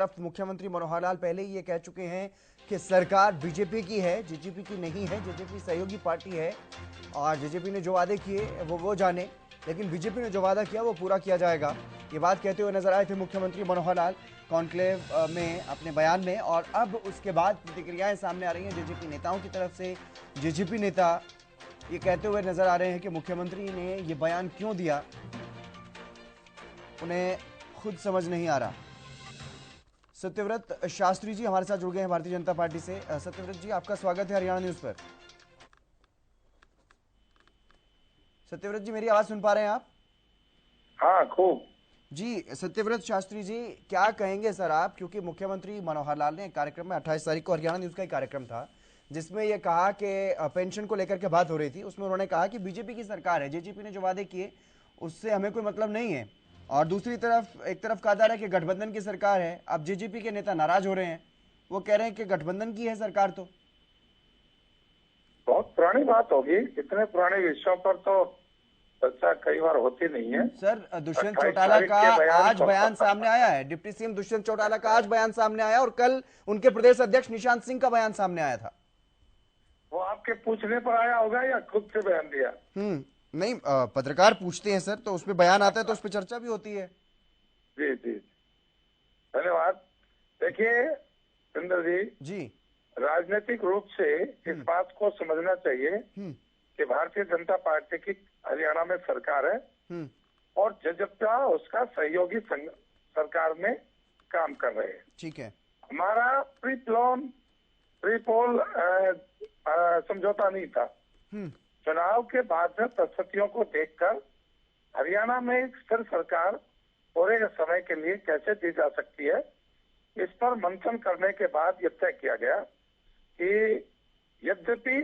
तरफ मुख्यमंत्री मनोहर लाल पहले ही ये कह चुके हैं कि सरकार बीजेपी की है, जेजेपी की नहीं है। जेजेपी सहयोगी पार्टी है और जेजेपी ने जो वादे किए वो जाने, लेकिन बीजेपी ने जो वादा किया वो पूरा किया जाएगा। ये बात कहते हुए नजर आए थे मुख्यमंत्री मनोहर लाल कॉन्क्लेव में अपने बयान में। और अब उसके बाद प्रतिक्रियाएं सामने आ रही हैं जेजेपी नेताओं की तरफ से। जेजेपी नेता ये कहते हुए नजर आ रहे हैं कि मुख्यमंत्री ने ये बयान क्यों दिया, उन्हें खुद समझ नहीं आ रहा। सत्यव्रत शास्त्री जी हमारे साथ जुड़ गए हैं भारतीय जनता पार्टी से। सत्यव्रत जी, आपका स्वागत है हरियाणा न्यूज पर। सत्यव्रत जी, मेरी आवाज सुन पा रहे हैं आप? हाँ, खूब जी। सत्यव्रत शास्त्री जी, क्या कहेंगे सर आप, क्योंकि मुख्यमंत्री मनोहर लाल ने एक कार्यक्रम में 28 तारीख को हरियाणा न्यूज का एक कार्यक्रम था जिसमें यह कहा कि पेंशन को लेकर के बात हो रही थी, उसमें उन्होंने कहा कि बीजेपी की सरकार है, जेजेपी ने जो वादे किए उससे हमें कोई मतलब नहीं है। और दूसरी तरफ एक तरफ कहा जा रहा है कि गठबंधन की सरकार है। अब जेजेपी के नेता नाराज हो रहे हैं, वो कह रहे हैं कि गठबंधन की है सरकार। तो बहुत पुरानी बात होगी, इतने पुराने विषयों पर तो चर्चा कई बार होती नहीं है। सर, दुष्यंत 28 चौटाला तारीख का के बयान आज बयान सामने आया है। डिप्टी सीएम दुष्यंत चौटाला का आज बयान सामने आया और कल उनके प्रदेश अध्यक्ष निशांत सिंह का बयान सामने आया था। वो आपके पूछने पर आया होगा या खुद से बयान दिया? नहीं, पत्रकार पूछते हैं सर, तो उसपे बयान आता है तो उस पर चर्चा भी होती है। जी जी, धन्यवाद। देखिए सुंदर जी, राजनीतिक रूप से इस बात को समझना चाहिए कि भारतीय जनता पार्टी की हरियाणा में सरकार है और जजपा उसका सहयोगी सरकार में काम कर रहे हैं। ठीक है। हमारा प्री पोल समझौता नहीं था। चुनाव के बाद में परिस्थितियों को देखकर हरियाणा में स्थिर सरकार पूरे समय के लिए कैसे दी जा सकती है, इस पर मंथन करने के बाद यह तय किया गया कि यद्यपि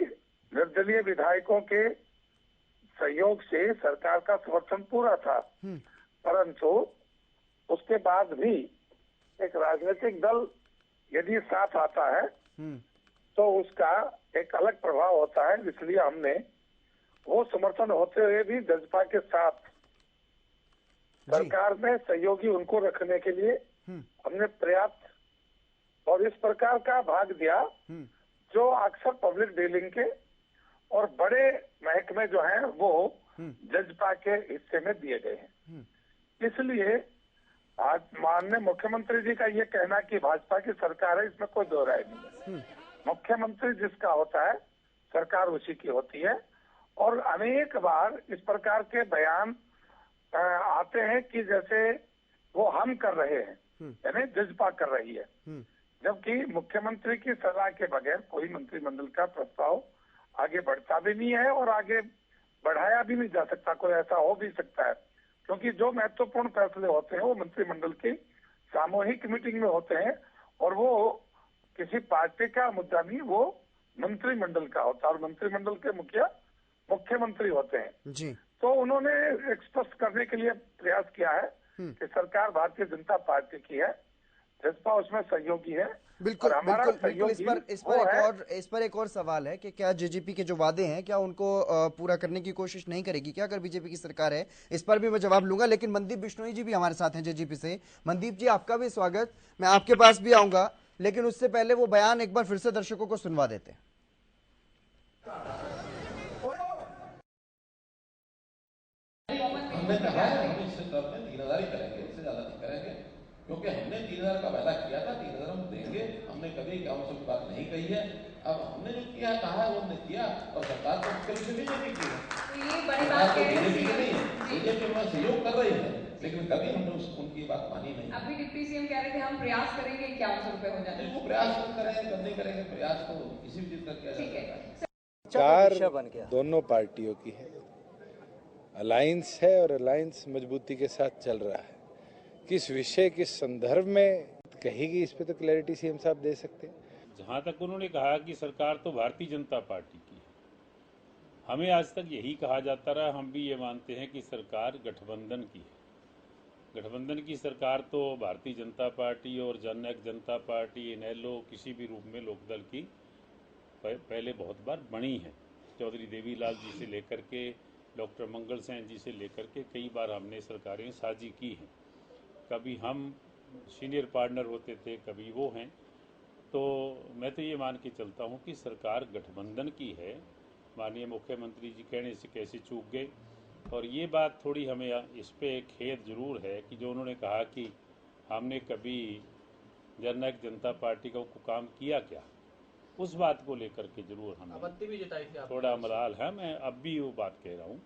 निर्दलीय विधायकों के सहयोग से सरकार का समर्थन पूरा था, परंतु उसके बाद भी एक राजनीतिक दल यदि साथ आता है तो उसका एक अलग प्रभाव होता है। इसलिए हमने वो समर्थन होते हुए भी जजपा के साथ सरकार में सहयोगी उनको रखने के लिए हमने पर्याप्त और इस प्रकार का भाग दिया जो अक्सर पब्लिक डीलिंग के और बड़े महकमे जो हैं वो जजपा के हिस्से में दिए गए हैं। इसलिए आज माननीय मुख्यमंत्री जी का ये कहना कि भाजपा की सरकार है, इसमें कोई दो राय नहीं है। मुख्यमंत्री जिसका होता है सरकार उसी की होती है। और अनेक बार इस प्रकार के बयान आते हैं कि जैसे वो हम कर रहे हैं, यानी जजपा कर रही है, जबकि मुख्यमंत्री की सलाह के बगैर कोई मंत्रिमंडल का प्रस्ताव आगे बढ़ता भी नहीं है और आगे बढ़ाया भी नहीं जा सकता। कोई ऐसा हो भी सकता है क्योंकि जो महत्वपूर्ण फैसले होते हैं वो मंत्रिमंडल की सामूहिक मीटिंग में होते हैं और वो किसी पार्टी का मुद्दा नहीं, वो मंत्रिमंडल का होता है और मंत्रिमंडल के मुखिया मुख्यमंत्री होते हैं जी। तो उन्होंने एक स्पष्ट करने के लिए प्रयास किया है कि सरकार भारतीय जनता पार्टी की है, जजपा उसमें सहयोगी है। बिल्कुल बिल्कुल। इस पर एक और सवाल है कि क्या जेजेपी के जो वादे हैं क्या उनको पूरा करने की कोशिश नहीं करेगी क्या अगर बीजेपी की सरकार है? इस पर भी मैं जवाब लूंगा, लेकिन मनदीप बिश्नोई जी भी हमारे साथ हैं जेजेपी से। मनदीप जी, आपका भी स्वागत। मैं आपके पास भी आऊंगा, लेकिन उससे पहले वो बयान एक बार फिर से दर्शकों को सुनवा देते हैं। हमने कहा है हम इस तरफ में 3000 ही करेंगे, इससे ज्यादा नहीं करेंगे, क्योंकि हमने 3000 का वादा किया था, 3000 हम देंगे। हमने कभी काउंसिल की बात नहीं कही है। अब हमने जो किया कहा है वो हमने किया और सरकार तो उसके पीछे बीजेपी की है। ये बड़ी बात कह रहे हैं, बीजेपी में सहयोग कर रही है, लेकिन कभी हमने उनकी बात मानी नहीं। अभी डिप्टी सीएम कह रहे थे हम प्रयास करेंगे 51 रुपए हो जाए। वो प्रयास करेंगे, नहीं करेंगे प्रयास तो किसी भी चीज का किया जा सकता है। सरकार दोनों पार्टियों की है, अलायंस है और अलायंस मजबूती के साथ चल रहा है। किस विषय किस संदर्भ में कहेगी इस पे तो क्लैरिटी सीएम साहब दे सकते हैं। जहां तक उन्होंने कहा कि सरकार तो भारतीय जनता पार्टी की है, हमें आज तक यही कहा जाता रहा, हम भी ये मानते हैं कि सरकार गठबंधन की है। गठबंधन की सरकार तो भारतीय जनता पार्टी और जननायक जनता पार्टी, इनेलो किसी भी रूप में लोकदल की पहले बहुत बार बनी है। चौधरी देवीलाल जी से लेकर के डॉक्टर मंगल सेन जी से लेकर के कई बार हमने सरकारें साझी की हैं। कभी हम सीनियर पार्टनर होते थे, कभी वो हैं। तो मैं तो ये मान के चलता हूँ कि सरकार गठबंधन की है। माननीय मुख्यमंत्री जी कहने से कैसे चूक गए। और ये बात थोड़ी हमें इस पे खेद जरूर है कि जो उन्होंने कहा कि हमने कभी जननायक जनता पार्टी का काम किया क्या, उस बात को लेकर के जरूर हमें आपत्ति भी जताई थी थोड़ा मलाल है। मैं अब भी वो बात कह रहा हूँ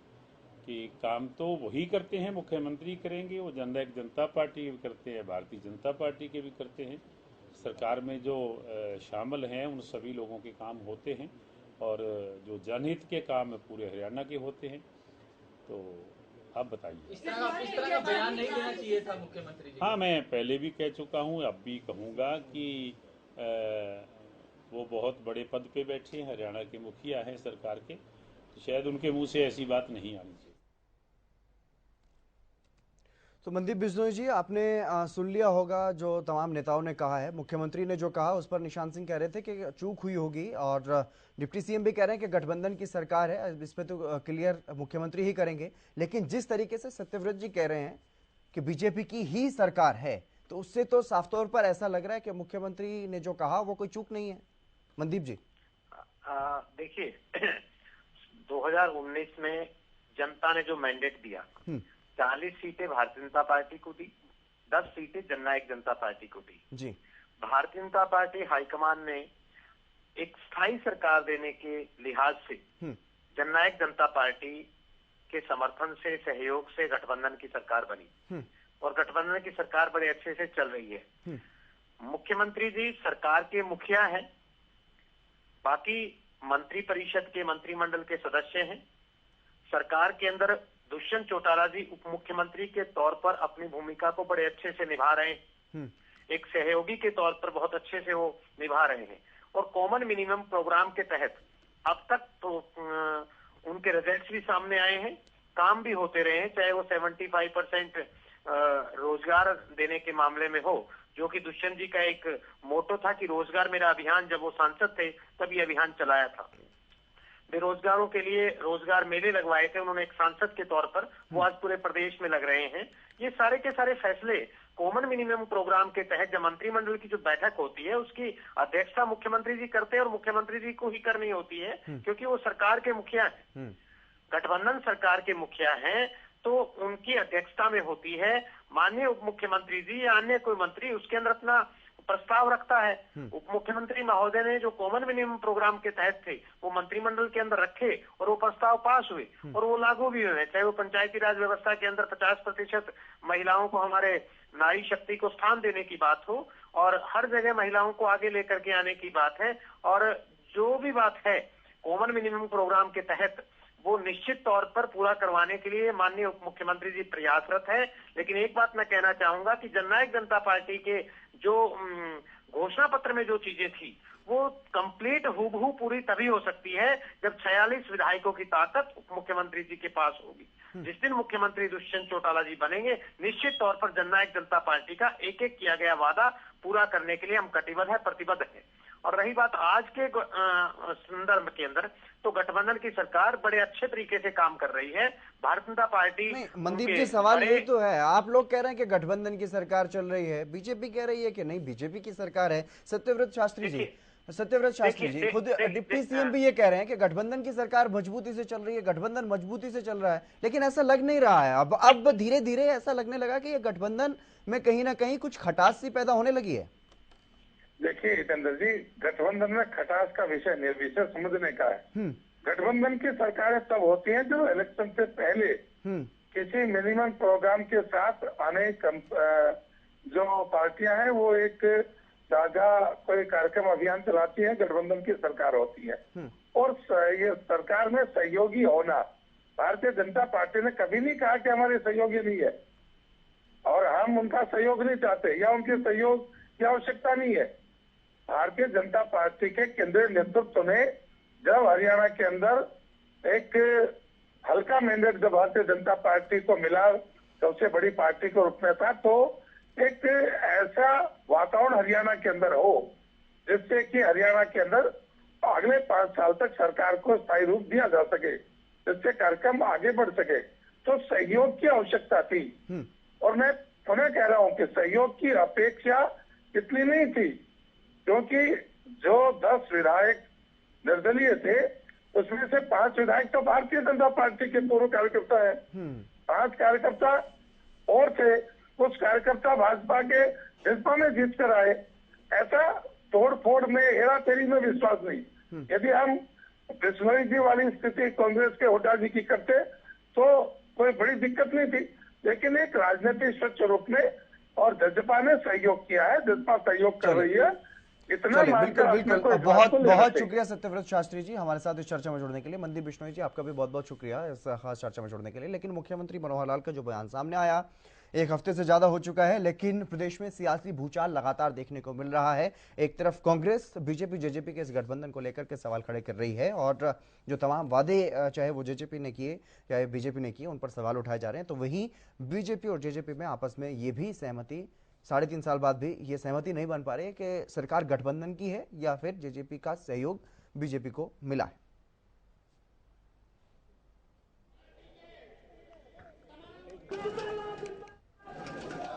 कि काम तो वही करते हैं, मुख्यमंत्री करेंगे, वो जननायक जनता पार्टी के भी करते हैं, भारतीय जनता पार्टी के भी करते हैं। सरकार में जो शामिल हैं उन सभी लोगों के काम होते हैं और जो जनहित के काम पूरे हरियाणा के होते हैं। तो आप बताइए। इस तरह का बयान नहीं देना चाहिए था मुख्यमंत्री जी। हाँ, मैं पहले भी कह चुका हूँ, अब भी कहूँगा कि वो बहुत बड़े पद पे बैठे हैं, हरियाणा के मुखिया हैं सरकार के, तो शायद उनके मुंह से ऐसी बात नहीं आनी चाहिए। तो मनदीप बिश्नोई जी, आपने सुन लिया होगा जो तमाम नेताओं ने कहा है। मुख्यमंत्री ने जो कहा उस पर निशान सिंह कह रहे थे कि चूक हुई होगी, और डिप्टी सीएम भी कह रहे हैं कि गठबंधन की सरकार है, इस पे तो क्लियर मुख्यमंत्री ही करेंगे। लेकिन जिस तरीके से सत्यव्रत जी कह रहे हैं कि बीजेपी की ही सरकार है, तो उससे तो साफ तौर पर ऐसा लग रहा है कि मुख्यमंत्री ने जो कहा वो कोई चूक नहीं है। मनदीप जी, देखिए 2019 में जनता ने जो मैंडेट दिया, 40 सीटें भारतीय जनता पार्टी को दी, 10 सीटें जननायक जनता पार्टी को दी जी। भारतीय जनता पार्टी हाईकमान ने एक स्थायी सरकार देने के लिहाज से जननायक जनता पार्टी के समर्थन से, सहयोग से गठबंधन की सरकार बनी और गठबंधन की सरकार बड़े अच्छे से चल रही है। मुख्यमंत्री जी सरकार के मुखिया हैं, बाकी मंत्री परिषद के मंत्रिमंडल के सदस्य हैं। सरकार के अंदर दुष्यंत चौटाला जी उप मुख्यमंत्री के तौर पर अपनी भूमिका को बड़े अच्छे से निभा रहे हैं। एक सहयोगी के तौर पर बहुत अच्छे से वो निभा रहे हैं और कॉमन मिनिमम प्रोग्राम के तहत अब तक तो उनके रिजल्ट्स भी सामने आए हैं, काम भी होते रहे हैं, चाहे वो 75% रोजगार देने के मामले में हो, जो कि दुष्यंत जी का एक मोटो था कि रोजगार मेरा अभियान, जब वो सांसद थे तब ये अभियान चलाया था। बेरोजगारों के लिए रोजगार मेले लगवाए थे उन्होंने एक सांसद के तौर पर, वो आज पूरे प्रदेश में लग रहे हैं। ये सारे के सारे फैसले कॉमन मिनिमम प्रोग्राम के तहत जब मंत्रिमंडल की जो बैठक होती है उसकी अध्यक्षता मुख्यमंत्री जी करते हैं और मुख्यमंत्री जी को ही करनी होती है, क्योंकि वो सरकार के मुखिया हैं, गठबंधन सरकार के मुखिया हैं, तो उनकी अध्यक्षता में होती है। माननीय उप मुख्यमंत्री जी या अन्य कोई मंत्री उसके अंदर अपना प्रस्ताव रखता है। उप मुख्यमंत्री महोदय ने जो कॉमन मिनिमम प्रोग्राम के तहत थे वो मंत्रिमंडल के अंदर रखे और वो प्रस्ताव पास हुए और वो लागू भी हुए, चाहे वो पंचायती राज व्यवस्था के अंदर 50% महिलाओं को, हमारे नारी शक्ति को स्थान देने की बात हो और हर जगह महिलाओं को आगे लेकर के आने की बात है। और जो भी बात है कॉमन मिनिमम प्रोग्राम के तहत वो निश्चित तौर पर पूरा करवाने के लिए माननीय उप मुख्यमंत्री जी प्रयासरत है। लेकिन एक बात मैं कहना चाहूंगा कि जननायक जनता पार्टी के जो घोषणा पत्र में जो चीजें थी वो कंप्लीट हूबहू पूरी तभी हो सकती है जब 46 विधायकों की ताकत उप मुख्यमंत्री जी के पास होगी। जिस दिन मुख्यमंत्री दुष्यंत चौटाला जी बनेंगे, निश्चित तौर पर जननायक जनता पार्टी का एक एक किया गया वादा पूरा करने के लिए हम कटिबद्ध है, प्रतिबद्ध है। और रही बात आज के संदर्भ के अंदर, तो गठबंधन की सरकार बड़े अच्छे तरीके से काम कर रही है। भारतीय जनता पार्टी, मनदीप जी सवाल ये तो है, आप लोग कह रहे हैं कि गठबंधन की सरकार चल रही है, बीजेपी कह रही है कि नहीं बीजेपी की सरकार है। सत्यव्रत शास्त्री जी खुद डिप्टी सीएम भी ये कह रहे हैं कि गठबंधन की सरकार मजबूती से चल रही है, गठबंधन मजबूती से चल रहा है, लेकिन ऐसा लग नहीं रहा है। अब धीरे धीरे ऐसा लगने लगा कि ये गठबंधन में कहीं ना कहीं कुछ खटास सी पैदा होने लगी है। देखिए हितेंद्र जी, गठबंधन में खटास का विषय निर्विषय समझने का है। गठबंधन की सरकारें तब होती हैं जो इलेक्शन से पहले किसी मिनिमम प्रोग्राम के साथ आने जो पार्टियां हैं वो एक साझा कोई कार्यक्रम अभियान चलाती है, गठबंधन की सरकार होती है। और ये सरकार में सहयोगी होना, भारतीय जनता पार्टी ने कभी नहीं कहा कि हमारे सहयोगी नहीं है और हम उनका सहयोग नहीं चाहते या उनके सहयोग की आवश्यकता नहीं है। भारतीय जनता पार्टी के केंद्रीय नेतृत्व ने जब हरियाणा के अंदर एक हल्का मैंडेट जब भारतीय जनता पार्टी को मिला, सबसे बड़ी पार्टी के रूप में था, तो एक ऐसा वातावरण हरियाणा के अंदर हो जिससे कि हरियाणा के अंदर अगले 5 साल तक सरकार को स्थायी रूप दिया जा सके, जिससे कार्यक्रम आगे बढ़ सके। तो सहयोग की आवश्यकता थी और मैं पुनः कह रहा हूं कि सहयोग की अपेक्षा इतनी नहीं थी, क्योंकि जो 10 विधायक निर्दलीय थे उसमें से 5 विधायक तो भारतीय जनता पार्टी के पूर्व कार्यकर्ता है, 5 कार्यकर्ता और थे, कुछ कार्यकर्ता भाजपा के जज्बा में जीत कर आए। ऐसा तोड़ फोड़ में, हेरा फेरी में विश्वास नहीं। यदि हम बिश्नोई जी वाली स्थिति कांग्रेस के हुड्डा जी की करते तो कोई बड़ी दिक्कत नहीं थी, लेकिन एक राजनीतिक स्वच्छ रूप में, और जजपा ने सहयोग किया है, जजपा सहयोग कर रही है, इतना बिल्कुल। बहुत बहुत शुक्रिया सत्यव्रत शास्त्री जी हमारे साथ इस चर्चा में जुड़ने के लिए। मनदीप बिश्नोई जी आपका भी बहुत बहुत शुक्रिया इस खास चर्चा में जुड़ने के लिए। लेकिन मुख्यमंत्री मनोहर लाल का जो बयान सामने आया, 1 हफ्ते से ज्यादा हो चुका है, लेकिन प्रदेश में सियासी भूचाल लगातार देखने को मिल रहा है। एक तरफ कांग्रेस बीजेपी जेजेपी के इस गठबंधन को लेकर के सवाल खड़े कर रही है, और जो तमाम वादे चाहे वो जेजेपी ने किए चाहे बीजेपी ने किए उन पर सवाल उठाए जा रहे हैं। तो वहीं बीजेपी और जेजेपी में आपस में ये भी सहमति 3.5 साल बाद भी ये सहमति नहीं बन पा रही है कि सरकार गठबंधन की है या फिर जेजेपी का सहयोग बीजेपी को मिला है।